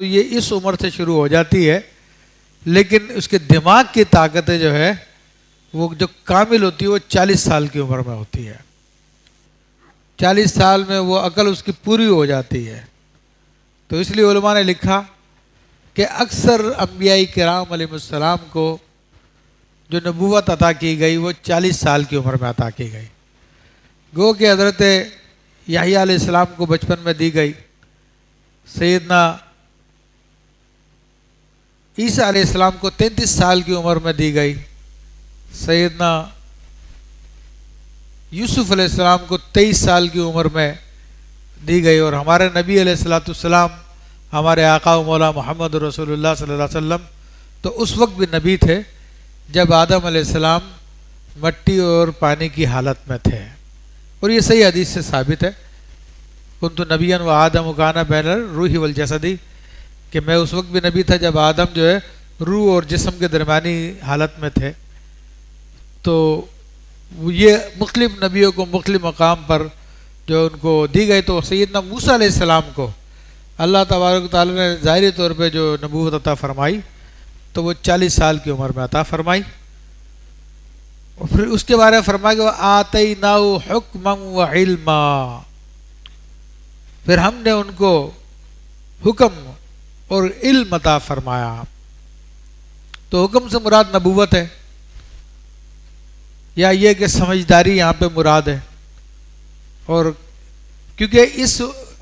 تو یہ اس عمر سے شروع ہو جاتی ہے، لیکن اس کے دماغ کی طاقتیں جو ہے وہ جو کامل ہوتی ہے وہ 40 سال کی عمر میں ہوتی ہے۔ 40 سال میں وہ عقل اس کی پوری ہو جاتی ہے۔ تو اس لیے علماء نے لکھا کہ اکثر انبیاء کرام علیہ السلام کو جو نبوت عطا کی گئی وہ 40 سال کی عمر میں عطا کی گئی۔ گو کہ حضرت یحییٰ علیہ السلام کو بچپن میں دی گئی، سیدنا عیسیٰ علیہ السلام کو 33 سال کی عمر میں دی گئی، سیدنا یوسف علیہ السلام کو 23 سال کی عمر میں دی گئی، اور ہمارے نبی علیہ السلام ہمارے آقا و مولا محمد رسول اللہ صلی اللہ علیہ وسلم تو اس وقت بھی نبی تھے جب آدم علیہ السلام مٹی اور پانی کی حالت میں تھے، اور یہ صحیح حدیث سے ثابت ہے، کنت نبیا و آدم کان بین الروح والجسدی، کہ میں اس وقت بھی نبی تھا جب آدم جو ہے روح اور جسم کے درمیانی حالت میں تھے۔ تو یہ مختلف نبیوں کو مختلف مقام پر جو ان کو دی گئی، تو سیدنا موسیٰ علیہ السلام کو اللہ تبارک و تعالیٰ نے ظاہری طور پہ جو نبوت عطا فرمائی تو وہ 40 سال کی عمر میں عطا فرمائی، اور پھر اس کے بارے میں فرمایا کہ وَآتَيْنَاهُ حُكْمًا وَعِلْمًا، پھر ہم نے ان کو حکم اور علم عطا فرمایا۔ تو حکم سے مراد نبوت ہے، یا یہ کہ سمجھداری یہاں پہ مراد ہے، اور کیونکہ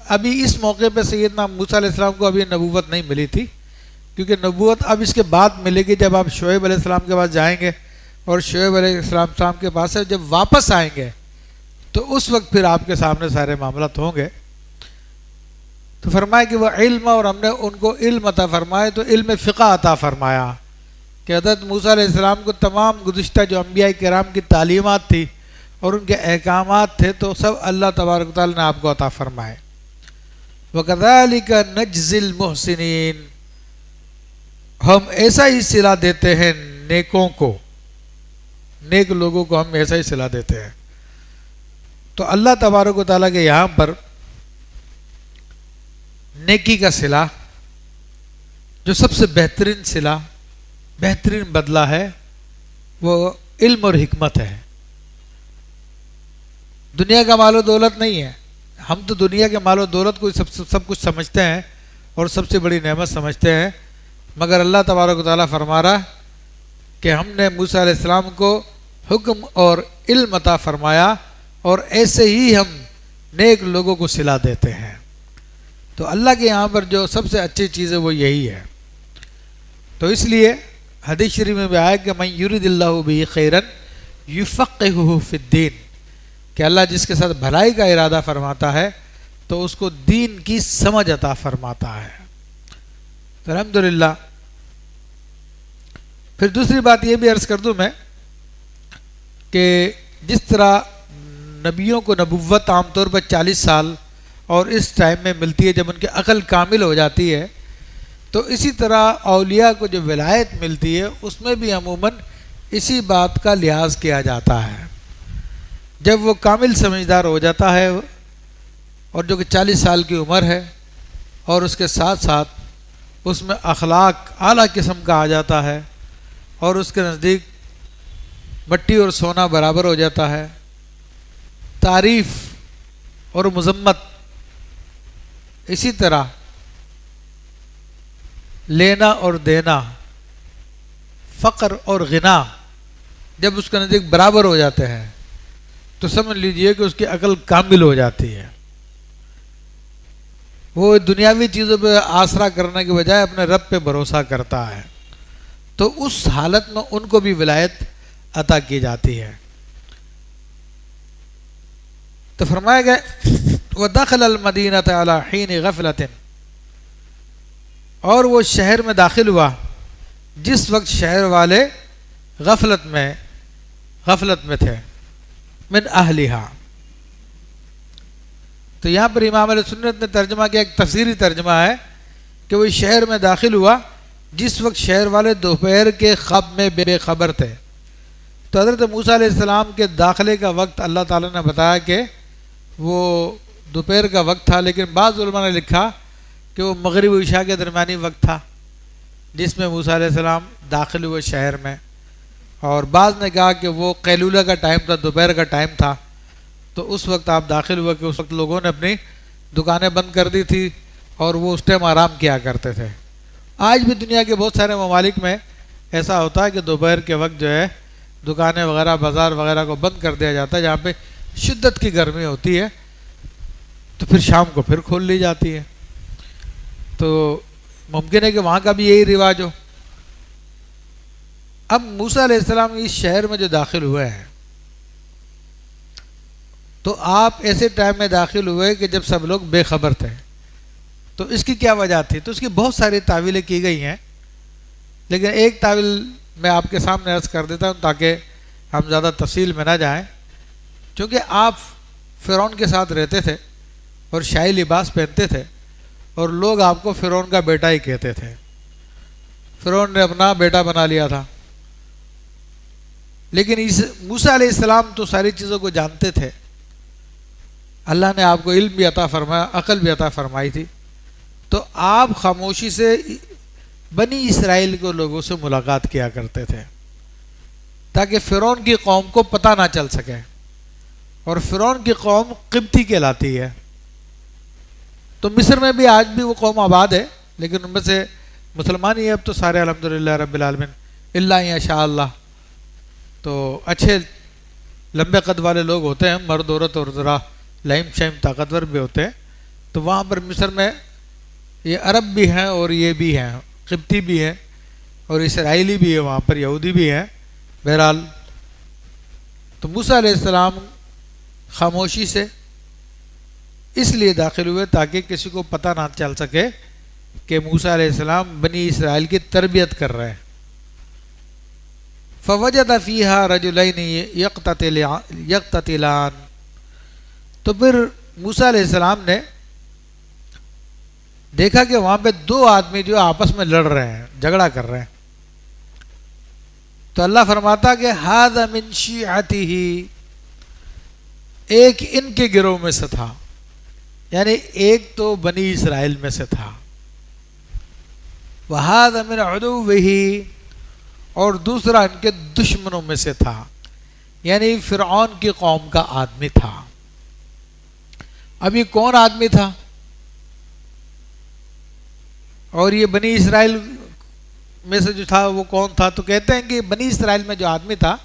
ابھی اس موقع پہ سیدنا موسیٰ علیہ السلام کو ابھی نبوت نہیں ملی تھی، کیونکہ نبوت اب اس کے بعد ملے گی جب آپ شعیب علیہ السلام کے پاس جائیں گے، اور شعیب علیہ السلام کے پاس سے جب واپس آئیں گے تو اس وقت پھر آپ کے سامنے سارے معاملات ہوں گے۔ تو فرمایا کہ وہ علم، اور ہم نے ان کو علم عطا فرمایا، تو علم فقہ عطا فرمایا کہ حضرت موسیٰ علیہ السلام کو تمام گزشتہ جو انبیاء کرام کی تعلیمات تھی اور ان کے احکامات تھے تو سب اللہ تبارک و تعالیٰ نے آپ کو عطا فرمائے۔ وَكَذَلِكَ نَجْزِي الْمُحْسِنِينَ، ہم ایسا ہی صلہ دیتے ہیں نیکوں کو، نیک لوگوں کو ہم ایسا ہی صلہ دیتے ہیں۔ تو اللہ تبارک و تعالیٰ کے یہاں پر نیکی کا صلہ جو سب سے بہترین صلہ، بہترین بدلہ ہے، وہ علم اور حکمت ہے۔ دنیا کا مال و دولت نہیں ہے، ہم تو دنیا کے مال و دولت کو سب کچھ سمجھتے ہیں اور سب سے بڑی نعمت سمجھتے ہیں، مگر اللہ تبارک و تعالیٰ فرما رہا کہ ہم نے موسیٰ علیہ السلام کو حکم اور علم عطا فرمایا، اور ایسے ہی ہم نیک لوگوں کو صلہ دیتے ہیں۔ تو اللہ کے یہاں پر جو سب سے اچھی چیز ہے وہ یہی ہے۔ تو اس لیے حدیث شریف میں بھی آیا کہ من یرید اللہ بہ خیرا یفقہہ فی الدین، کہ اللہ جس کے ساتھ بھلائی کا ارادہ فرماتا ہے تو اس کو دین کی سمجھ عطا فرماتا ہے۔ تو الحمدللہ پھر دوسری بات یہ بھی عرض کر دوں میں کہ جس طرح نبیوں کو نبوت عام طور پر 40 سال اور اس ٹائم میں ملتی ہے جب ان کی عقل کامل ہو جاتی ہے، تو اسی طرح اولیاء کو جو ولایت ملتی ہے اس میں بھی عموماً اسی بات کا لحاظ کیا جاتا ہے۔ جب وہ کامل سمجھدار ہو جاتا ہے اور جو کہ 40 سال کی عمر ہے، اور اس کے ساتھ ساتھ اس میں اخلاق اعلیٰ قسم کا آ جاتا ہے، اور اس کے نزدیک مٹی اور سونا برابر ہو جاتا ہے، تعریف اور مذمت، اسی طرح لینا اور دینا، فقر اور غنا جب اس کے نزدیک برابر ہو جاتے ہیں تو سمجھ لیجئے کہ اس کی عقل کامل ہو جاتی ہے۔ وہ دنیاوی چیزوں پہ آسرا کرنے کے بجائے اپنے رب پہ بھروسہ کرتا ہے، تو اس حالت میں ان کو بھی ولایت عطا کی جاتی ہے۔ تو فرمایا گیا وَدَخَلَ الْمَدِينَةَ عَلَى حِينِ غَفْلَةٍ، اور وہ شہر میں داخل ہوا جس وقت شہر والے غفلت میں تھے، من اہلہا۔ تو یہاں پر امام علیہ سنت نے ترجمہ کیا، ایک تفسیری ترجمہ ہے کہ وہ شہر میں داخل ہوا جس وقت شہر والے دوپہر کے خواب میں بے خبر تھے۔ تو حضرت موسیٰ علیہ السلام کے داخلے کا وقت اللہ تعالیٰ نے بتایا کہ وہ دوپہر کا وقت تھا، لیکن بعض علماء نے لکھا کہ وہ مغرب و عشاء کے درمیانی وقت تھا جس میں موسیٰ علیہ السلام داخل ہوئے شہر میں، اور بعض نے کہا کہ وہ قیلولہ کا ٹائم تھا، دوپہر کا ٹائم تھا، تو اس وقت آپ داخل ہوئے کہ اس وقت لوگوں نے اپنی دکانیں بند کر دی تھی اور وہ اس ٹائم آرام کیا کرتے تھے۔ آج بھی دنیا کے بہت سارے ممالک میں ایسا ہوتا ہے کہ دوپہر کے وقت جو ہے دکانیں وغیرہ بازار وغیرہ کو بند کر دیا جاتا ہے، جہاں پہ شدت کی گرمی ہوتی ہے تو پھر شام کو پھر کھول لی جاتی ہے۔ تو ممکن ہے کہ وہاں کا بھی یہی رواج ہو۔ اب موسیٰ علیہ السلام اس شہر میں جو داخل ہوئے ہیں تو آپ ایسے ٹائم میں داخل ہوئے کہ جب سب لوگ بے خبر تھے، تو اس کی کیا وجہ تھی؟ تو اس کی بہت ساری تعویلیں کی گئی ہیں، لیکن ایک تعویل میں آپ کے سامنے عرض کر دیتا ہوں تاکہ ہم زیادہ تفصیل میں نہ جائیں۔ چونکہ آپ فرعون کے ساتھ رہتے تھے اور شاہی لباس پہنتے تھے اور لوگ آپ کو فرعون کا بیٹا ہی کہتے تھے، فرعون نے اپنا بیٹا بنا لیا تھا۔ لیکن موسیٰ علیہ السلام تو ساری چیزوں کو جانتے تھے، اللہ نے آپ کو علم بھی عطا فرمایا، عقل بھی عطا فرمائی تھی، تو آپ خاموشی سے بنی اسرائیل کو لوگوں سے ملاقات کیا کرتے تھے تاکہ فرعون کی قوم کو پتہ نہ چل سکے، اور فرعون کی قوم قبطی کہلاتی ہے۔ تو مصر میں بھی آج بھی وہ قوم آباد ہے، لیکن ان میں سے مسلمان ہی ہے اب تو سارے الحمدللہ رب العالمین، اللہ یشاء اللہ۔ تو اچھے لمبے قد والے لوگ ہوتے ہیں، مرد عورت، اور ذرا لائم شائم طاقتور بھی ہوتے ہیں۔ تو وہاں پر مصر میں یہ عرب بھی ہیں اور یہ بھی ہیں، قبطی بھی ہیں اور اسرائیلی بھی ہے، وہاں پر یہودی بھی ہیں۔ بہرحال تو موسیٰ علیہ السلام خاموشی سے اس لیے داخل ہوئے تاکہ کسی کو پتہ نہ چل سکے کہ موسیٰ علیہ السلام بنی اسرائیل کی تربیت کر رہے ہیں۔ فوجد فیہا رجلین یقتتلان، تو پھر موسیٰ علیہ السلام نے دیکھا کہ وہاں پہ دو آدمی جو آپس میں لڑ رہے ہیں، جھگڑا کر رہے ہیں۔ تو اللہ فرماتا کہ ھذا من شیعتہ، ایک ان کے گروہ میں سے تھا، یعنی ایک تو بنی اسرائیل میں سے تھا، وَھذا من عدوہ، اور دوسرا ان کے دشمنوں میں سے تھا، یعنی فرعون کی قوم کا آدمی تھا۔ اب یہ کون آدمی تھا اور یہ بنی اسرائیل میں سے جو تھا وہ کون تھا؟ تو کہتے ہیں کہ بنی اسرائیل میں جو آدمی تھا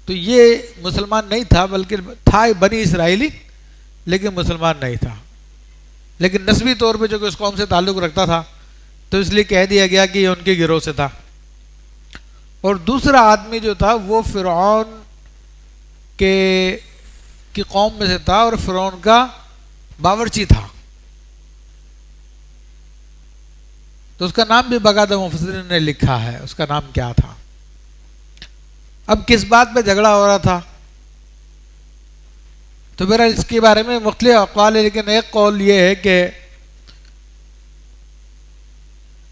تو یہ مسلمان نہیں تھا، بلکہ تھا بنی اسرائیلی لیکن مسلمان نہیں تھا، لیکن نسبی طور پہ جو کہ اس قوم سے تعلق رکھتا تھا تو اس لیے کہہ دیا گیا کہ یہ ان کے گروہ سے تھا۔ اور دوسرا آدمی جو تھا وہ فرعون کی قوم میں سے تھا اور فرعون کا باورچی تھا، تو اس کا نام بھی باقاعدہ مفسرین نے لکھا ہے، اس کا نام کیا تھا۔ اب کس بات پہ جھگڑا ہو رہا تھا؟ تو میرا اس کے بارے میں مختلف اقوال ہے، لیکن ایک قول یہ ہے کہ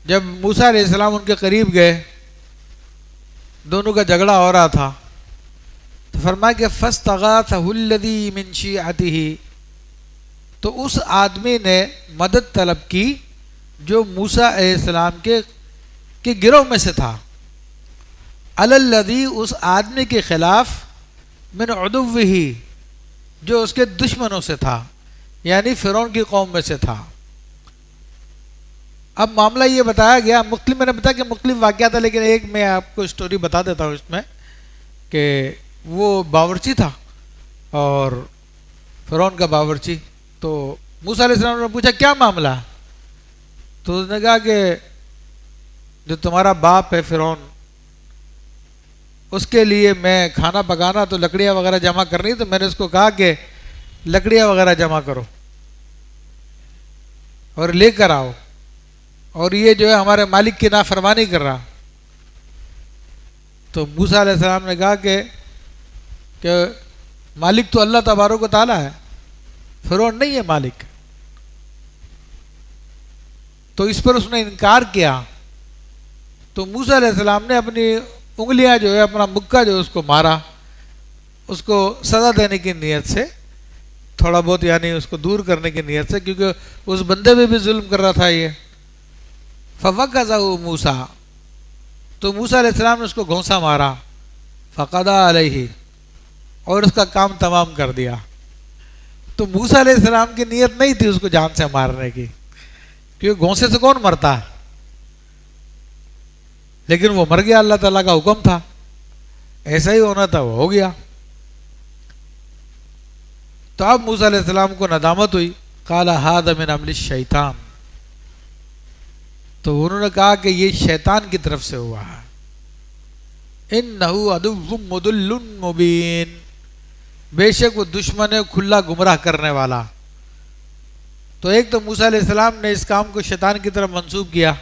جب موسیٰ علیہ السلام ان کے قریب گئے، دونوں کا جھگڑا ہو رہا تھا، تو فرمایا کہ فَاسْتَغَاثَهُ الَّذِي مِنْ شِيعَتِهِ، تو اس آدمی نے مدد طلب کی جو موسیٰ علیہ السلام کے گروہ میں سے تھا، عَلَى الَّذِي، اس آدمی کے خلاف، مِنْ عُدُوِّهِ، جو اس کے دشمنوں سے تھا، یعنی فرعون کی قوم میں سے تھا۔ اب معاملہ یہ بتایا گیا، میں نے بتایا کہ مختلف واقعات ہے، لیکن ایک میں آپ کو سٹوری بتا دیتا ہوں اس میں، کہ وہ باورچی تھا اور فرعون کا باورچی۔ تو موسیٰ علیہ السلام نے پوچھا کیا معاملہ؟ تو اس نے کہا کہ جو تمہارا باپ ہے فرعون، اس کے لیے میں کھانا پکانا تو لکڑیاں وغیرہ جمع کرنی، تو میں نے اس کو کہا کہ لکڑیاں وغیرہ جمع کرو اور لے کر آؤ، اور یہ جو ہے ہمارے مالک کی نافرمانی کر رہا۔ تو موسیٰ علیہ السلام نے کہا کہ مالک تو اللہ تبارک و تعالیٰ ہے، فرعون نہیں ہے مالک۔ تو اس پر اس نے انکار کیا، تو موسیٰ علیہ السلام نے اپنی انگلیاں جو ہے، اپنا مکہ جو ہے اس کو مارا، اس کو سزا دینے کی نیت سے تھوڑا بہت یعنی اس کو دور کرنے کی نیت سے، کیونکہ اس بندے پہ بھی ظلم کر رہا تھا یہ. فَوَقَّذَهُ موسیٰ، تو موسیٰ علیہ السلام نے اس کو گھونسا مارا. فَقَضَىٰ عَلَيْهِ، اور اس کا کام تمام کر دیا. تو موسیٰ علیہ السلام کی نیت نہیں تھی اس کو جان سے مارنے کی، کیونکہ گھونسے سے کون مرتا ہے، لیکن وہ مر گیا، اللہ تعالیٰ کا حکم تھا، ایسا ہی ہونا تھا، وہ ہو گیا. تو اب موسیٰ علیہ السلام کو ندامت ہوئی. قال ھذا من عمل الشیطان، تو انہوں نے کہا کہ یہ شیطان کی طرف سے ہوا ہے. انہ عدو مضل مبین، بے شک وہ دشمن ہے کھلا گمراہ کرنے والا. تو ایک تو موسیٰ علیہ السلام نے اس کام کو شیطان کی طرف منسوب کیا،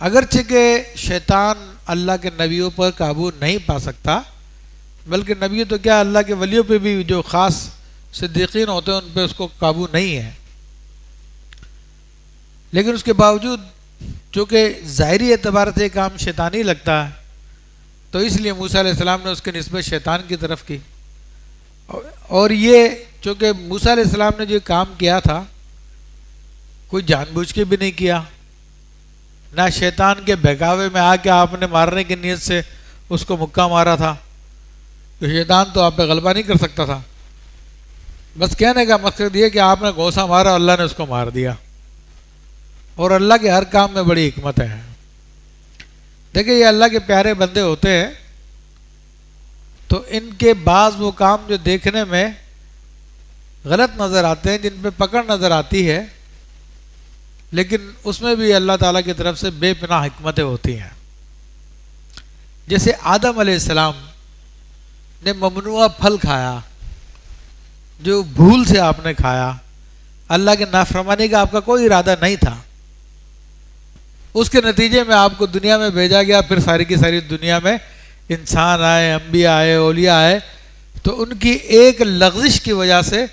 اگرچہ کہ شیطان اللہ کے نبیوں پر قابو نہیں پا سکتا، بلکہ نبی تو کیا اللہ کے ولیوں پہ بھی جو خاص صدیقین ہوتے ہیں ان پہ اس کو قابو نہیں ہے. لیکن اس کے باوجود چونکہ ظاہری اعتبار سے کام شیطانی لگتا ہے، تو اس لیے موسیٰ علیہ السلام نے اس کی نسبت شیطان کی طرف کی. اور یہ چونکہ موسیٰ علیہ السلام نے جو کام کیا تھا کوئی جان بوجھ کے بھی نہیں کیا، نہ شیطان کے بہکاوے میں آ کے آپ نے مارنے کی نیت سے اس کو مکہ مارا تھا. تو شیطان تو آپ پہ غلبہ نہیں کر سکتا تھا. بس کہنے کا مقصد یہ کہ آپ نے گھونسا مارا، اللہ نے اس کو مار دیا. اور اللہ کے ہر کام میں بڑی حکمت ہے. دیکھیں یہ اللہ کے پیارے بندے ہوتے ہیں تو ان کے بعض وہ کام جو دیکھنے میں غلط نظر آتے ہیں، جن پہ پکڑ نظر آتی ہے، لیکن اس میں بھی اللہ تعالیٰ کی طرف سے بے پناہ حکمتیں ہوتی ہیں. جیسے آدم علیہ السلام نے ممنوع پھل کھایا، جو بھول سے آپ نے کھایا، اللہ کے نافرمانی کا آپ کا کوئی ارادہ نہیں تھا، اس کے نتیجے میں آپ کو دنیا میں بھیجا گیا. پھر ساری کی ساری دنیا میں انسان آئے، انبیاء آئے، اولیاء آئے، تو ان کی ایک لغزش کی وجہ سے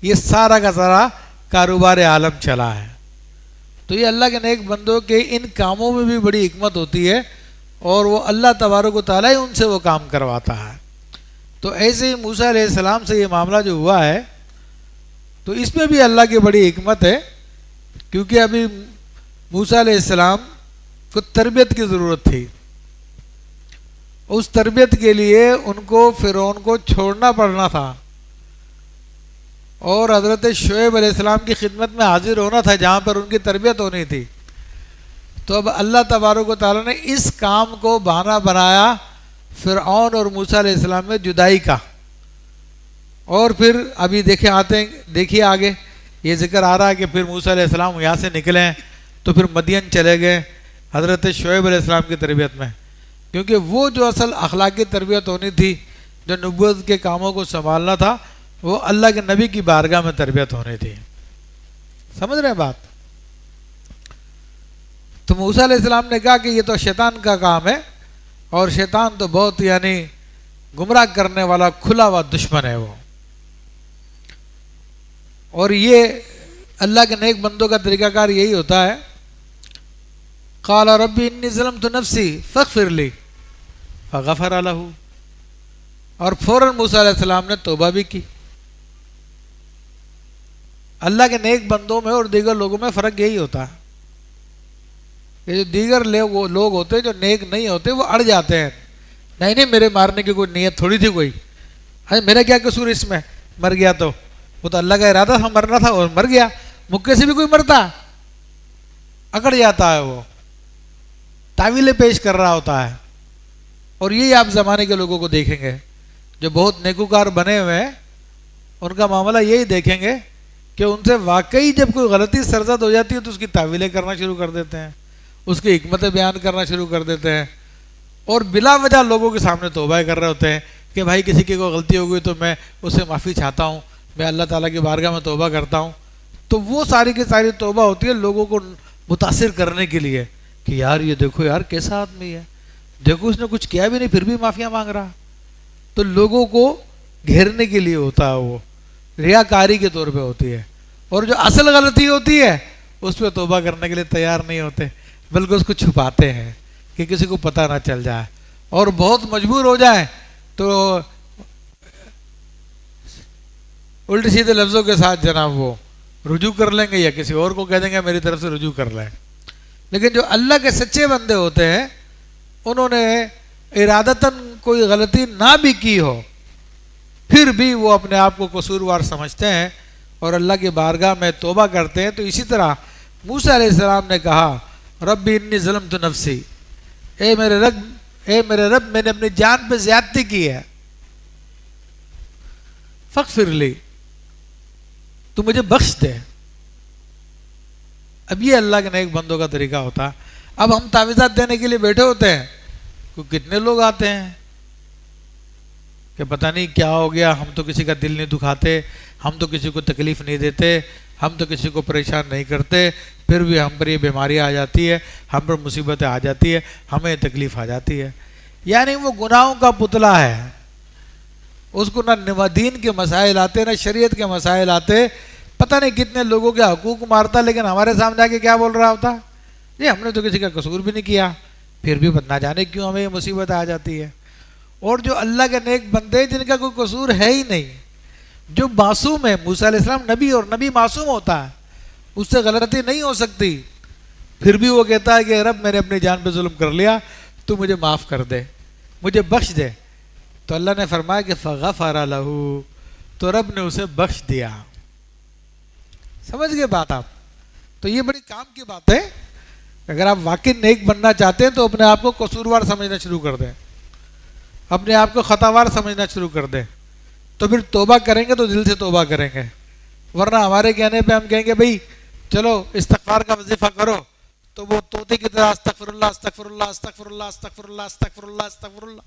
یہ سارا کا سارا کاروبار عالم چلا ہے. تو یہ اللہ کے نیک بندوں کے ان کاموں میں بھی بڑی حکمت ہوتی ہے، اور وہ اللہ تبارک و تعالیٰ ہی ان سے وہ کام کرواتا ہے. تو ایسے ہی موسیٰ علیہ السلام سے یہ معاملہ جو ہوا ہے، تو اس میں بھی اللہ کی بڑی حکمت ہے، کیونکہ ابھی موسیٰ علیہ السلام کو تربیت کی ضرورت تھی. اس تربیت کے لیے ان کو فرعون کو چھوڑنا پڑنا تھا، اور حضرت شعیب علیہ السلام کی خدمت میں حاضر ہونا تھا جہاں پر ان کی تربیت ہونی تھی. تو اب اللہ تبارک و تعالیٰ نے اس کام کو بہانہ بنایا فرعون اور موسیٰ علیہ السلام میں جدائی کا. اور پھر ابھی دیکھیے آگے یہ ذکر آ رہا ہے کہ پھر موسیٰ علیہ السلام یہاں سے نکلے تو پھر مدین چلے گئے حضرت شعیب علیہ السلام کی تربیت میں، کیونکہ وہ جو اصل اخلاقی تربیت ہونی تھی، جو نبوت کے کاموں کو سنبھالنا تھا، وہ اللہ کے نبی کی بارگاہ میں تربیت ہونی تھی. سمجھ رہے ہیں بات؟ تو موسیٰ علیہ السلام نے کہا کہ یہ تو شیطان کا کام ہے، اور شیطان تو بہت یعنی گمراہ کرنے والا کھلا ہوا دشمن ہے وہ. اور یہ اللہ کے نیک بندوں کا طریقہ کار یہی ہوتا ہے. قال ربی انی ظلمت نفسی فاغفر لی فغفر لہ، اور فوراً موسیٰ علیہ السلام نے توبہ بھی کی. اللہ کے نیک بندوں میں اور دیگر لوگوں میں فرق یہی ہوتا ہے. یہ جو دیگر لوگ ہوتے ہیں جو نیک نہیں ہوتے، وہ اڑ جاتے ہیں، نہیں میرے مارنے کی کوئی نیت تھوڑی تھی، کوئی میرا کیا قصور اس میں، مر گیا تو وہ تو اللہ کا ارادہ تھا، مرنا تھا اور مر گیا. مکے سے بھی کوئی مرتا، اکڑ جاتا ہے، وہ تعویلیں پیش کر رہا ہوتا ہے. اور یہی آپ زمانے کے لوگوں کو دیکھیں گے جو بہت نیکوکار بنے ہوئے ہیں، ان کا معاملہ یہی دیکھیں گے کہ ان سے واقعی جب کوئی غلطی سرزد ہو جاتی ہے تو اس کی تعویلیں کرنا شروع کر دیتے ہیں، اس کی حکمتیں بیان کرنا شروع کر دیتے ہیں، اور بلا وجہ لوگوں کے سامنے توبہ کر رہے ہوتے ہیں کہ بھائی کسی کی کوئی غلطی ہو گئی تو میں اس سے معافی چاہتا ہوں، میں اللہ تعالیٰ کی بارگاہ میں توبہ کرتا ہوں. تو وہ ساری کی ساری توبہ ہوتی ہے لوگوں کو متاثر کرنے کے لیے کہ یار یہ دیکھو یار کیسا آدمی ہے، دیکھو اس نے کچھ کیا بھی نہیں پھر بھی معافیاں مانگ رہا. تو لوگوں کو گھیرنے کے لیے ہوتا ہے، وہ ریاکاری کے طور پہ ہوتی ہے. اور جو اصل غلطی ہوتی ہے اس پہ توبہ کرنے کے لیے تیار نہیں ہوتے، بلکہ اس کو چھپاتے ہیں کہ کسی کو پتہ نہ چل جائے، اور بہت مجبور ہو جائیں تو الٹے سیدھے لفظوں کے ساتھ جناب وہ رجوع کر لیں گے یا کسی اور کو کہہ دیں گے میری طرف سے رجوع کر لیں. لیکن جو اللہ کے سچے بندے ہوتے ہیں انہوں نے ارادتاً کوئی غلطی نہ بھی کی ہو پھر بھی وہ اپنے آپ کو قصوروار سمجھتے ہیں اور اللہ کی بارگاہ میں توبہ کرتے ہیں. تو اسی طرح موسیٰ علیہ السلام نے کہا ربی انی ظلمت نفسی، اے میرے رب میں نے اپنی جان پہ زیادتی کی ہے، فاغفر لی، تو مجھے بخش دے. اب یہ اللہ کے نیک بندوں کا طریقہ ہوتا. اب ہم تعویذات دینے کے لیے بیٹھے ہوتے ہیں، کتنے لوگ آتے ہیں کہ پتہ نہیں کیا ہو گیا، ہم تو کسی کا دل نہیں دکھاتے، ہم تو کسی کو تکلیف نہیں دیتے، ہم تو کسی کو پریشان نہیں کرتے، پھر بھی ہم پر یہ بیماری آ جاتی ہے، ہم پر مصیبتیں آ جاتی ہے، ہمیں تکلیف آ جاتی ہے. یعنی وہ گناہوں کا پتلا ہے، اس کو نہ دین کے مسائل آتے نہ شریعت کے مسائل آتے. پتہ نہیں کتنے لوگوں کے حقوق مارتا لیکن ہمارے سامنے آ کے کیا بول رہا ہوتا، یہ ہم نے تو کسی کا قصور بھی نہیں کیا، پھر بھی نہ جانے کیوں ہمیں یہ مصیبت آ جاتی ہے. اور جو اللہ کے نیک بندے جن کا کوئی قصور ہے ہی نہیں، جو معصوم ہے، موسیٰ علیہ السلام نبی اور نبی معصوم ہوتا ہے، اس سے غلطی نہیں ہو سکتی، پھر بھی وہ کہتا ہے کہ رب میں نے اپنی جان پہ ظلم کر لیا، تو مجھے معاف کر دے، مجھے بخش دے. تو اللہ نے فرمایا کہ فغفر لہ، تو رب نے اسے بخش دیا. سمجھ گئے بات آپ؟ تو یہ بڑی کام کی بات ہے. اگر آپ واقعی نیک بننا چاہتے ہیں تو اپنے آپ کو قصوروار سمجھنا شروع کر دیں، اپنے آپ کو خطاوار سمجھنا شروع کر دیں، تو پھر توبہ کریں گے تو دل سے توبہ کریں گے. ورنہ ہمارے کہنے پہ ہم کہیں گے بھئی چلو استغفار کا وظیفہ کرو، تو وہ طوطے کی طرح استغفر اللہ استغفر اللہ استغفر اللہ استغفر اللہ استغفر اللہ استغفر اللہ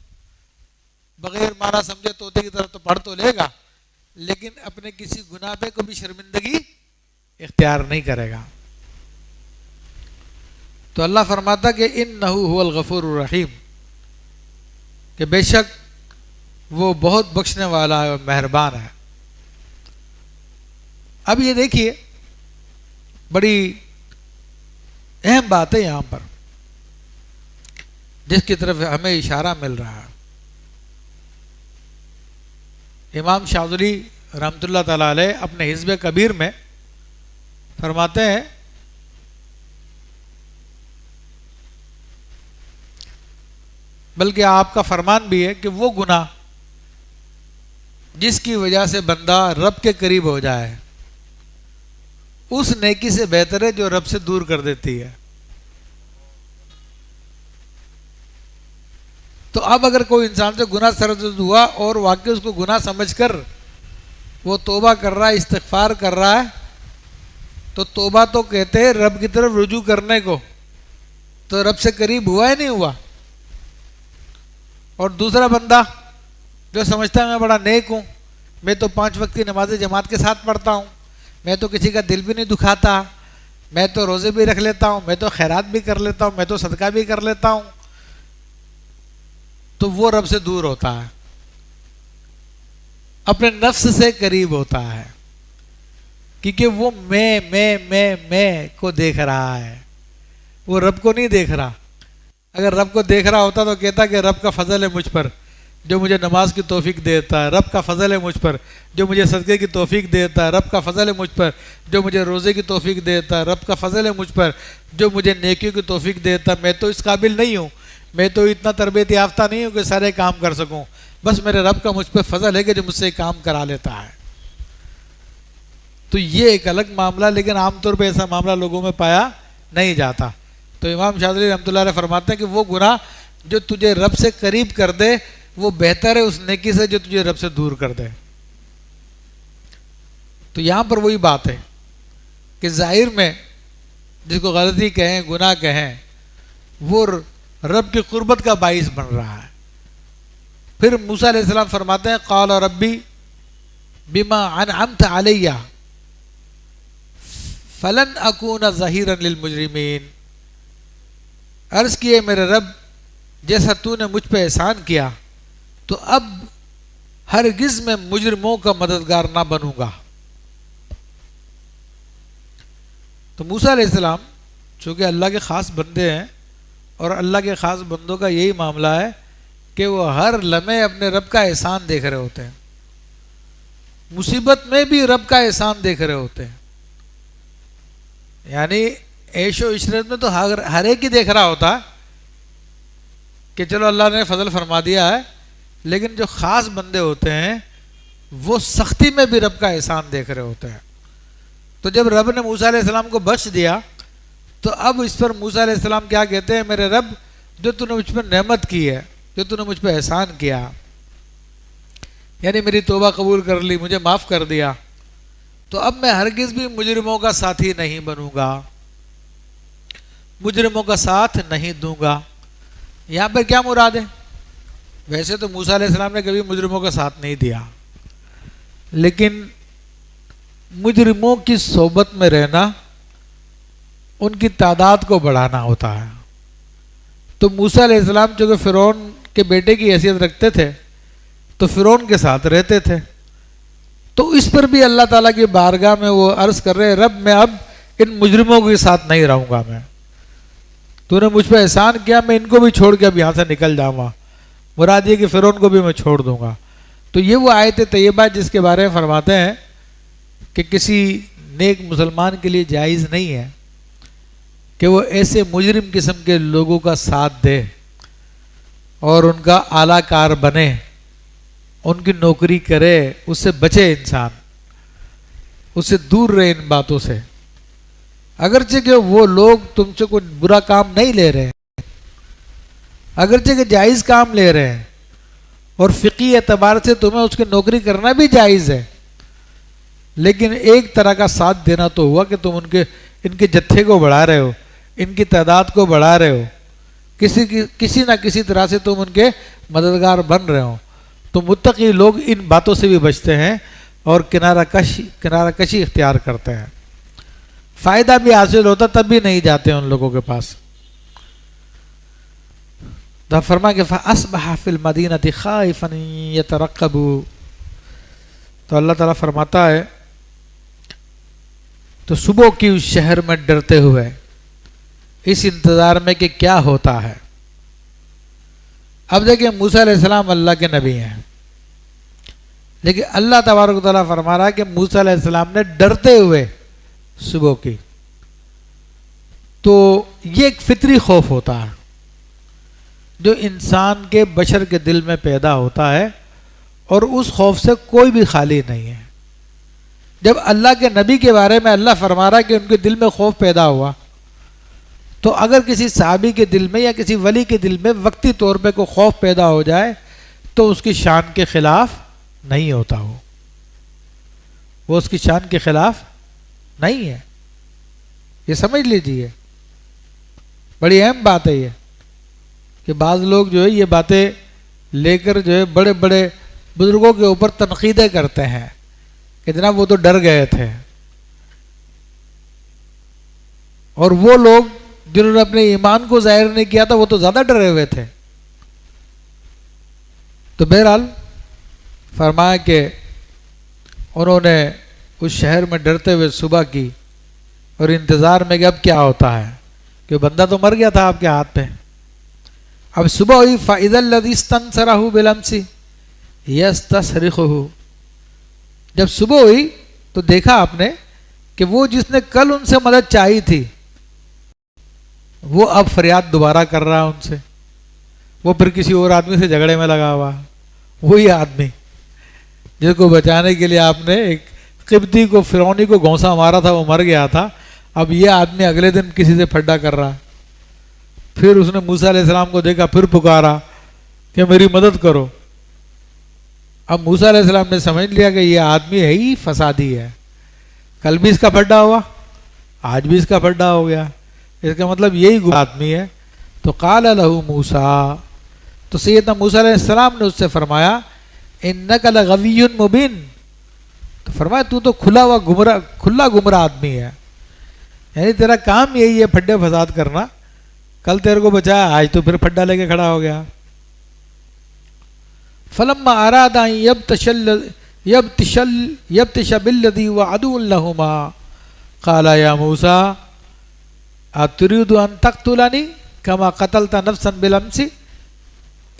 بغیر معنی سمجھے طوطے کی طرح تو پڑھ تو لے گا، لیکن اپنے کسی گناہ پہ کبھی شرمندگی اختیار نہیں کرے گا. تو اللہ فرماتا کہ انہ هو الغفور الرحیم، کہ بے شک وہ بہت بخشنے والا ہے اور مہربان ہے. اب یہ دیکھیے بڑی اہم بات ہے یہاں پر جس کی طرف ہمیں اشارہ مل رہا ہے. امام شاذلی رحمۃ اللہ تعالیٰ علیہ اپنے حزب کبیر میں فرماتے ہیں بلکہ آپ کا فرمان بھی ہے کہ وہ گناہ جس کی وجہ سے بندہ رب کے قریب ہو جائے اس نیکی سے بہتر ہے جو رب سے دور کر دیتی ہے. تو اب اگر کوئی انسان سے گناہ سرزد ہوا اور واقعی اس کو گناہ سمجھ کر وہ توبہ کر رہا ہے، استغفار کر رہا ہے، تو توبہ تو کہتے ہیں رب کی طرف رجوع کرنے کو، تو رب سے قریب ہوا ہی نہیں ہوا. اور دوسرا بندہ جو سمجھتا ہے میں بڑا نیک ہوں، میں تو 5 وقت کی نماز جماعت کے ساتھ پڑھتا ہوں، میں تو کسی کا دل بھی نہیں دکھاتا، میں تو روزے بھی رکھ لیتا ہوں، میں تو خیرات بھی کر لیتا ہوں، میں تو صدقہ بھی کر لیتا ہوں، تو وہ رب سے دور ہوتا ہے، اپنے نفس سے قریب ہوتا ہے، کیونکہ وہ میں کو دیکھ رہا ہے، وہ رب کو نہیں دیکھ رہا. اگر رب کو دیکھ رہا ہوتا تو کہتا کہ رب کا فضل ہے مجھ پر جو مجھے نماز کی توفیق دیتا ہے، رب کا فضل ہے مجھ پر جو مجھے صدقے کی توفیق دیتا ہے، رب کا فضل ہے مجھ پر جو مجھے روزے کی توفیق دیتا ہے، رب کا فضل ہے مجھ پر جو مجھے نیکیوں کی توفیق دیتا ہے. میں تو اس قابل نہیں ہوں، میں تو اتنا تربیت یافتہ نہیں ہوں کہ سارے کام کر سکوں، بس میرے رب کا مجھ پہ فضل ہے کہ جو مجھ سے کام کرا لیتا ہے. تو یہ ایک الگ معاملہ، لیکن عام طور پہ ایسا معاملہ لوگوں میں پایا نہیں جاتا. تو امام شاذلی رحمۃ اللہ علیہ فرماتے ہیں کہ وہ گناہ جو تجھے رب سے قریب کر دے وہ بہتر ہے اس نیکی سے جو تجھے رب سے دور کر دے. تو یہاں پر وہی بات ہے کہ ظاہر میں جس کو غلطی کہیں، گناہ کہیں، وہ رب کی قربت کا باعث بن رہا ہے. پھر موسیٰ علیہ السلام فرماتے ہیں قال ربی بما انعمت علی فلن اکون ظہیرا للمجرمین. عرض کیے میرے رب جیسا تو نے مجھ پہ احسان کیا تو اب ہرگز میں مجرموں کا مددگار نہ بنوں گا. تو موسیٰ علیہ السلام چونکہ اللہ کے خاص بندے ہیں اور اللہ کے خاص بندوں کا یہی معاملہ ہے کہ وہ ہر لمحے اپنے رب کا احسان دیکھ رہے ہوتے ہیں. مصیبت میں بھی رب کا احسان دیکھ رہے ہوتے ہیں. یعنی عیش و عشرت میں تو ہر ایک ہی دیکھ رہا ہوتا کہ چلو اللہ نے فضل فرما دیا ہے، لیکن جو خاص بندے ہوتے ہیں وہ سختی میں بھی رب کا احسان دیکھ رہے ہوتے ہیں. تو جب رب نے موسیٰ علیہ السلام کو بخش دیا تو اب اس پر موسیٰ علیہ السلام کیا کہتے ہیں، میرے رب جو تو نے مجھ پر نعمت کی ہے، جو تو نے مجھ پہ احسان کیا، یعنی میری توبہ قبول کر لی، مجھے معاف کر دیا، تو اب میں ہرگز بھی مجرموں کا ساتھی نہیں بنوں گا، مجرموں کا ساتھ نہیں دوں گا. یہاں پر کیا مراد ہے؟ ویسے تو موسیٰ علیہ السلام نے کبھی مجرموں کا ساتھ نہیں دیا، لیکن مجرموں کی صحبت میں رہنا ان کی تعداد کو بڑھانا ہوتا ہے. تو موسیٰ علیہ السلام جو کہ فرعون کے بیٹے کی حیثیت رکھتے تھے تو فرعون کے ساتھ رہتے تھے. تو اس پر بھی اللہ تعالیٰ کی بارگاہ میں وہ عرض کر رہے، رب میں اب ان مجرموں کے ساتھ نہیں رہوں گا، میں تو نے مجھ پہ احسان کیا، میں ان کو بھی چھوڑ کے اب یہاں سے نکل جاؤں گا. مراد یہ کہ فرعون کو بھی میں چھوڑ دوں گا. تو یہ وہ آیت طیبہ جس کے بارے میں فرماتے ہیں کہ کسی نیک مسلمان کے لیے جائز نہیں ہے کہ وہ ایسے مجرم قسم کے لوگوں کا ساتھ دے اور ان کا اعلیٰ کار بنے، ان کی نوکری کرے، اس سے بچے، انسان اس سے دور رہے ان باتوں سے. اگرچہ کہ وہ لوگ تم سے کوئی برا کام نہیں لے رہے ہیں، اگرچہ کہ جائز کام لے رہے ہیں اور فقہی اعتبار سے تمہیں اس کی نوکری کرنا بھی جائز ہے، لیکن ایک طرح کا ساتھ دینا تو ہوا کہ تم ان کے جتھے کو بڑھا رہے ہو، ان کی تعداد کو بڑھا رہے ہو، کسی نہ کسی طرح سے تم ان کے مددگار بن رہے ہو. تو متقی لوگ ان باتوں سے بھی بچتے ہیں اور کنارہ کشی اختیار کرتے ہیں. فائدہ بھی حاصل ہوتا تب بھی نہیں جاتے ان لوگوں کے پاس. تو فرما کہ فَأَصْبَحَ فِي الْمَدِينَةِ خَائِفًا يَتَرَقَّبُ. تو اللہ تعالیٰ فرماتا ہے تو صبح کی اس شہر میں ڈرتے ہوئے، اس انتظار میں کہ کیا ہوتا ہے. اب دیکھیں موسیٰ علیہ السلام اللہ کے نبی ہیں، لیکن اللہ تبارک و تعالیٰ فرما رہا ہے کہ موسیٰ علیہ السلام نے ڈرتے ہوئے صبح کی. تو یہ ایک فطری خوف ہوتا ہے جو انسان کے بشر کے دل میں پیدا ہوتا ہے، اور اس خوف سے کوئی بھی خالی نہیں ہے. جب اللہ کے نبی کے بارے میں اللہ فرما رہا ہے کہ ان کے دل میں خوف پیدا ہوا، تو اگر کسی صحابی کے دل میں یا کسی ولی کے دل میں وقتی طور پہ کوئی خوف پیدا ہو جائے تو اس کی شان کے خلاف نہیں ہوتا، وہ اس کی شان کے خلاف نہیں ہے. یہ سمجھ لیجیے، بڑی اہم بات ہے یہ کہ بعض لوگ جو ہے یہ باتیں لے کر جو ہے بڑے بڑے بزرگوں کے اوپر تنقیدیں کرتے ہیں کہ جناب وہ تو ڈر گئے تھے، اور وہ لوگ جنہوں نے اپنے ایمان کو ظاہر نہیں کیا تھا وہ تو زیادہ ڈرے ہوئے تھے. تو بہرحال فرمایا کہ انہوں نے اس شہر میں ڈرتے ہوئے صبح کی اور انتظار میں کہ اب کیا ہوتا ہے، کہ بندہ تو مر گیا تھا آپ کے ہاتھ پہ. اب صبح ہوئی فَإِذَا الَّذِي اسْتَنصَرَهُ بِالْأَمْسِ يَسْتَصْرِخُهُ. جب صبح ہوئی تو دیکھا آپ نے کہ وہ جس نے کل ان سے مدد چاہی تھی وہ اب فریاد دوبارہ کر رہا ہے ان سے. وہ پھر کسی اور آدمی سے جھگڑے میں لگا ہوا، وہی آدمی جس کو بچانے کے لیے آپ نے ایک قبطی کو، فرعونی کو گھونسا مارا تھا، وہ مر گیا تھا. اب یہ آدمی اگلے دن کسی سے پھڈا کر رہا. پھر اس نے موسیٰ علیہ السلام کو دیکھا، پھر پکارا کہ میری مدد کرو. اب موسیٰ علیہ السلام نے سمجھ لیا کہ یہ آدمی ہے ہی فسادی ہے، کل بھی اس کا پھڈا ہوا، آج بھی اس کا پھڈا ہو گیا، اس کا مطلب یہی آدمی ہے. تو قال لہ موسیٰ، تو سیدنا موسیٰ علیہ السلام نے اس سے فرمایا انک لغوی مبین. تو فرمایا تو تو کھلا گمراہ آدمی ہے، یعنی تیرا کام یہی ہے پھڈے فساد کرنا. کل تیرے کو بچایا، آج تو پھر پھڈا لے کے کھڑا ہو گیا. فلما اراد ان یبطش بالذی هو عدو لهما قال یا موسیٰ اتريد ان تقتلنی كما قتلت نفسا بالامس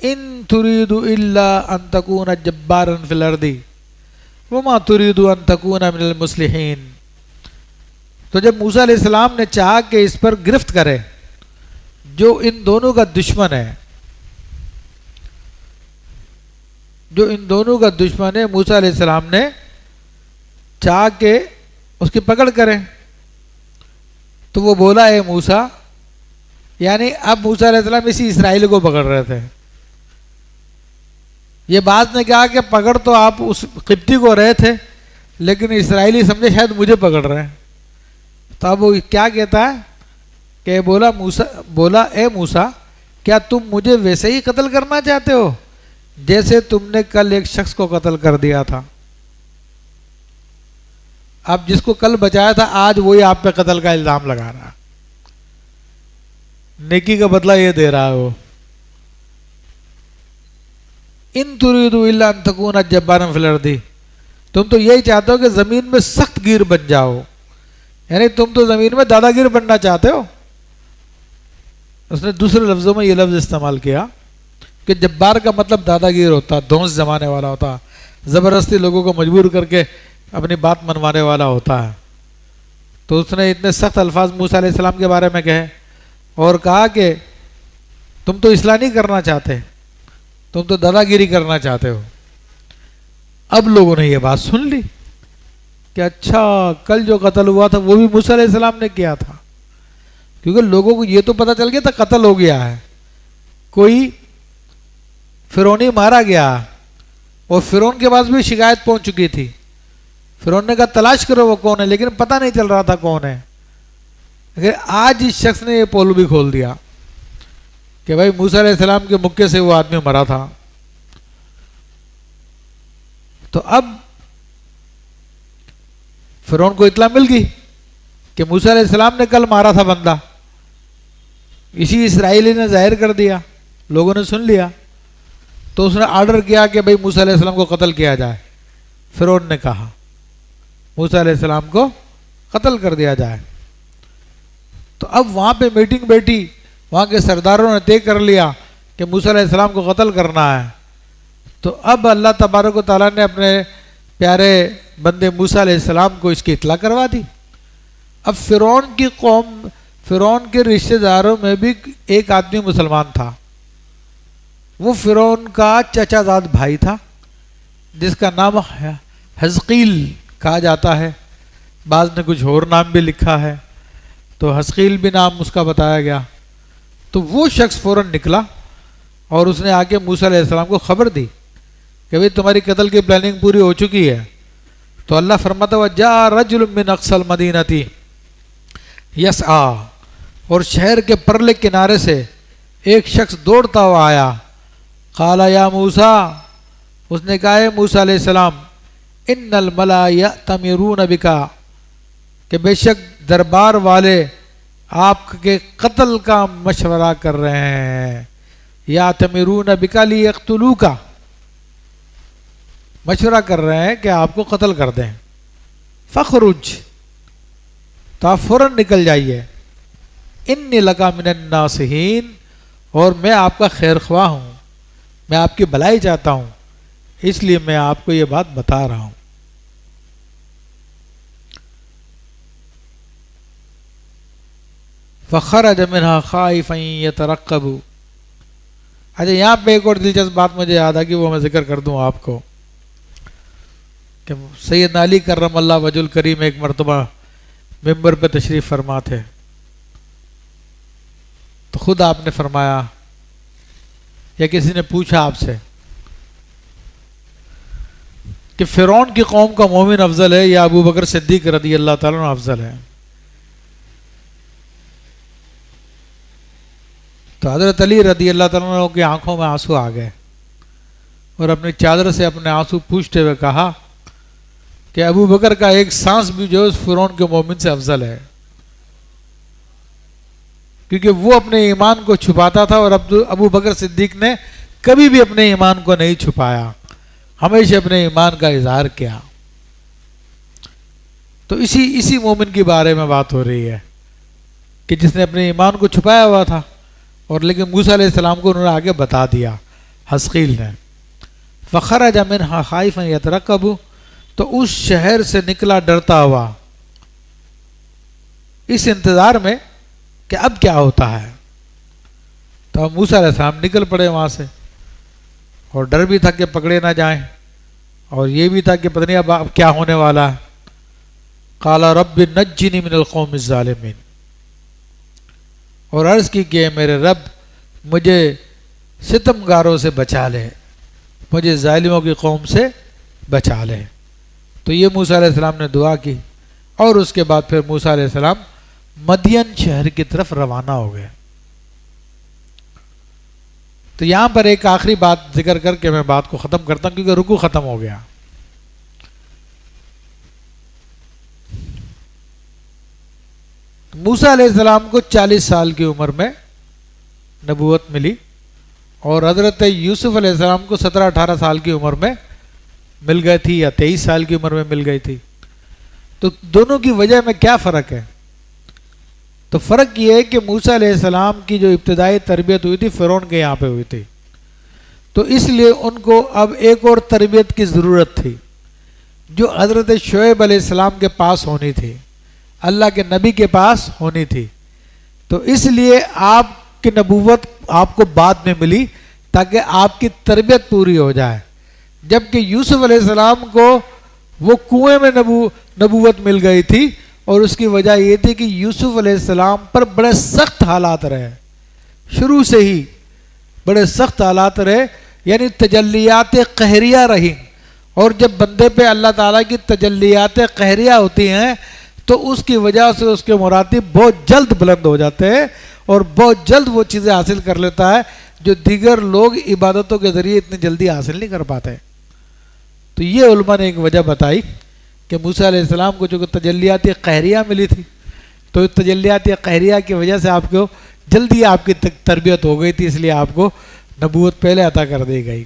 ان تريد الا ان تكون جبارا في الارض وما تريد ان تكون من المصلحين. تو جب موسیٰ علیہ السلام نے چاہا کہ اس پر گرفت کرے جو ان دونوں کا دشمن ہے، موسیٰ علیہ السلام نے چاہا کہ اس کی پکڑ کریں. تو وہ بولا اے موسیٰ، یعنی اب موسیٰ علیہ السلام اسی اسرائیل کو پکڑ رہے تھے. یہ بات نے کہا کہ پکڑ تو آپ اس قبطی کو رہے تھے، لیکن اسرائیلی سمجھے شاید مجھے پکڑ رہے ہیں. تو اب وہ کیا کہتا ہے کہ بولا اے موسیٰ، کیا تم مجھے ویسے ہی قتل کرنا چاہتے ہو جیسے تم نے کل ایک شخص کو قتل کر دیا تھا؟ اب جس کو کل بچایا تھا آج وہی آپ پہ قتل کا الزام لگا رہا، نیکی کا بدلہ یہ دے رہا ہے وہ. ان تريدوا الا ان تكون جبارا في الارض، تم تو یہی چاہتے ہو کہ زمین میں سخت گیر بن جاؤ، یعنی تم تو زمین میں دادا گیر بننا چاہتے ہو. اس نے دوسرے لفظوں میں یہ لفظ استعمال کیا کہ جبار کا مطلب دادا گیر ہوتا، دھونس جمانے والا ہوتا، زبردستی لوگوں کو مجبور کر کے اپنی بات منوانے والا ہوتا ہے. تو اس نے اتنے سخت الفاظ موسیٰ علیہ السلام کے بارے میں کہے اور کہا کہ تم تو اصلاح نہیں کرنا چاہتے، تم تو دادا گیری کرنا چاہتے ہو. اب لوگوں نے یہ بات سن لی کہ اچھا کل جو قتل ہوا تھا وہ بھی موسیٰ علیہ السلام نے کیا تھا، کیونکہ لوگوں کو یہ تو پتہ چل گیا تھا قتل ہو گیا ہے، کوئی فرعونی مارا گیا، اور فرعون کے پاس بھی شکایت پہنچ چکی تھی. فرعون نے کہا تلاش کرو وہ کون ہے، لیکن پتہ نہیں چل رہا تھا کون ہے. لیکن آج اس شخص نے یہ پولو بھی کھول دیا کہ بھائی موسیٰ علیہ السلام کے مکے سے وہ آدمی مرا تھا. تو اب فرعون کو اطلاع مل گئی کہ موسیٰ علیہ السلام نے کل مارا تھا بندہ، اسی اسرائیلی نے ظاہر کر دیا، لوگوں نے سن لیا. تو اس نے آرڈر کیا کہ بھئی موسیٰ علیہ السلام کو قتل کیا جائے. فرعون نے کہا موسیٰ علیہ السلام کو قتل کر دیا جائے. تو اب وہاں پہ میٹنگ بیٹھی، وہاں کے سرداروں نے طے کر لیا کہ موسیٰ علیہ السلام کو قتل کرنا ہے. تو اب اللہ تبارک و تعالیٰ نے اپنے پیارے بندے موسیٰ علیہ السلام کو اس کی اطلاع کروا دی. اب فرعون کی قوم، فرعون کے رشتہ داروں میں بھی ایک آدمی مسلمان تھا. وہ فرعون کا چچا زاد بھائی تھا جس کا نام حزقیل کہا جاتا ہے، بعض نے کچھ اور نام بھی لکھا ہے، تو حزقیل بھی نام اس کا بتایا گیا. تو وہ شخص فوراً نکلا اور اس نے آ کے موسیٰ علیہ السلام کو خبر دی کہ بھئی تمہاری قتل کی پلاننگ پوری ہو چکی ہے. تو اللہ فرماتا ہوا جاء رجل من اقصى المدینہ یسعی، اور شہر کے پرلے کنارے سے ایک شخص دوڑتا ہوا آیا. قال یا موسیٰ، اس نے کہا ہے موسیٰ علیہ السلام، ان الملا یأتمرون بک، کہ بے شک دربار والے آپ کے قتل کا مشورہ کر رہے ہیں. یأتمرون بک لیقتلوک، مشورہ کر رہے ہیں کہ آپ کو قتل کر دیں. فخرج، تو آپ فوراً نکل جائیے. انی لک من الناصحین، اور میں آپ کا خیر خواہ ہوں، میں آپ کی بھلائی چاہتا ہوں، اس لیے میں آپ کو یہ بات بتا رہا ہوں. فخرج منها خائفا يترقب. اچھا یہاں پہ ایک اور دلچسپ بات مجھے یاد آ گئی، وہ میں ذکر کر دوں آپ کو کہ سیدنا علی کرم اللہ وجہ الکریم ایک مرتبہ ممبر پہ تشریف فرما تھے، تو خود آپ نے فرمایا یا کسی نے پوچھا آپ سے کہ فرعون کی قوم کا مومن افضل ہے یا ابو بکر صدیق رضی اللہ تعالیٰ عنہ افضل ہے؟ تو حضرت علی رضی اللہ تعالیٰ عنہ کی آنکھوں میں آنسو آ گئے اور اپنی چادر سے اپنے آنسو پوچھتے ہوئے کہا کہ ابو بکر کا ایک سانس بھی جو اس فرعون کے مومن سے افضل ہے، کیونکہ وہ اپنے ایمان کو چھپاتا تھا اور ابو بکر صدیق نے کبھی بھی اپنے ایمان کو نہیں چھپایا، ہمیشہ اپنے ایمان کا اظہار کیا. تو اسی مومن کے بارے میں بات ہو رہی ہے کہ جس نے اپنے ایمان کو چھپایا ہوا تھا، اور لیکن موسیٰ علیہ السلام کو انہوں نے آگے بتا دیا حزقیل نے. فخرج منها خائفا يترقب، تو اس شہر سے نکلا ڈرتا ہوا اس انتظار میں کہ اب کیا ہوتا ہے. تو موسیٰ علیہ السلام نکل پڑے وہاں سے, اور ڈر بھی تھا کہ پکڑے نہ جائیں, اور یہ بھی تھا کہ پتہ نہیں اب کیا ہونے والا ہے. قال رب نجنی من القوم الظالمین, اور عرض کی کہ میرے رب مجھے ستمگاروں سے بچا لے, مجھے ظالموں کی قوم سے بچا لے. تو یہ موسیٰ علیہ السلام نے دعا کی, اور اس کے بعد پھر موسیٰ علیہ السلام مدین شہر کی طرف روانہ ہو گئے. تو یہاں پر ایک آخری بات ذکر کر کے میں بات کو ختم کرتا ہوں, کیونکہ رکوع ختم ہو گیا. موسیٰ علیہ السلام کو 40 سال کی عمر میں نبوت ملی, اور حضرت یوسف علیہ السلام کو 17-18 سال کی عمر میں مل گئی تھی, یا 23 سال کی عمر میں مل گئی تھی. تو دونوں کی وجہ میں کیا فرق ہے؟ تو فرق یہ ہے کہ موسیٰ علیہ السلام کی جو ابتدائی تربیت ہوئی تھی فرعون کے یہاں پہ ہوئی تھی, تو اس لیے ان کو اب ایک اور تربیت کی ضرورت تھی جو حضرت شعیب علیہ السلام کے پاس ہونی تھی, اللہ کے نبی کے پاس ہونی تھی. تو اس لیے آپ کی نبوت آپ کو بعد میں ملی تاکہ آپ کی تربیت پوری ہو جائے. جبکہ یوسف علیہ السلام کو وہ کنویں میں نبوت مل گئی تھی, اور اس کی وجہ یہ تھی کہ یوسف علیہ السلام پر بڑے سخت حالات رہے, شروع سے ہی بڑے سخت حالات رہے, یعنی تجلیات قہریہ رہی. اور جب بندے پہ اللہ تعالیٰ کی تجلیات قہریہ ہوتی ہیں تو اس کی وجہ سے اس کے مراتب بہت جلد بلند ہو جاتے ہیں, اور بہت جلد وہ چیزیں حاصل کر لیتا ہے جو دیگر لوگ عبادتوں کے ذریعے اتنی جلدی حاصل نہیں کر پاتے. تو یہ علماء نے ایک وجہ بتائی کہ موسیٰ علیہ السلام کو جو تجلیات قہریہ ملی تھی, تو تجلیات قہریہ کی وجہ سے آپ کو جلدی آپ کی تربیت ہو گئی تھی, اس لیے آپ کو نبوت پہلے عطا کر دی گئی.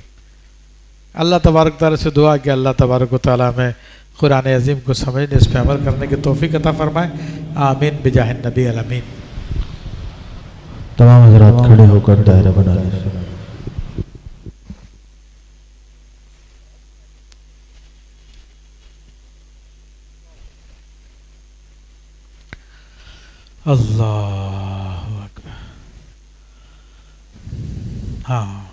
اللہ تبارک تعالیٰ سے دعا کہ اللہ تبارک و تعالیٰ میں قرآن عظیم کو سمجھنے, اس پہ عمل کرنے کی توفیق عطا فرمائے. آمین بجاہ النبی الامین. تمام حضرات کھڑے ہو کر دائرہ بنا لیں. اللہ اکبر. ہاں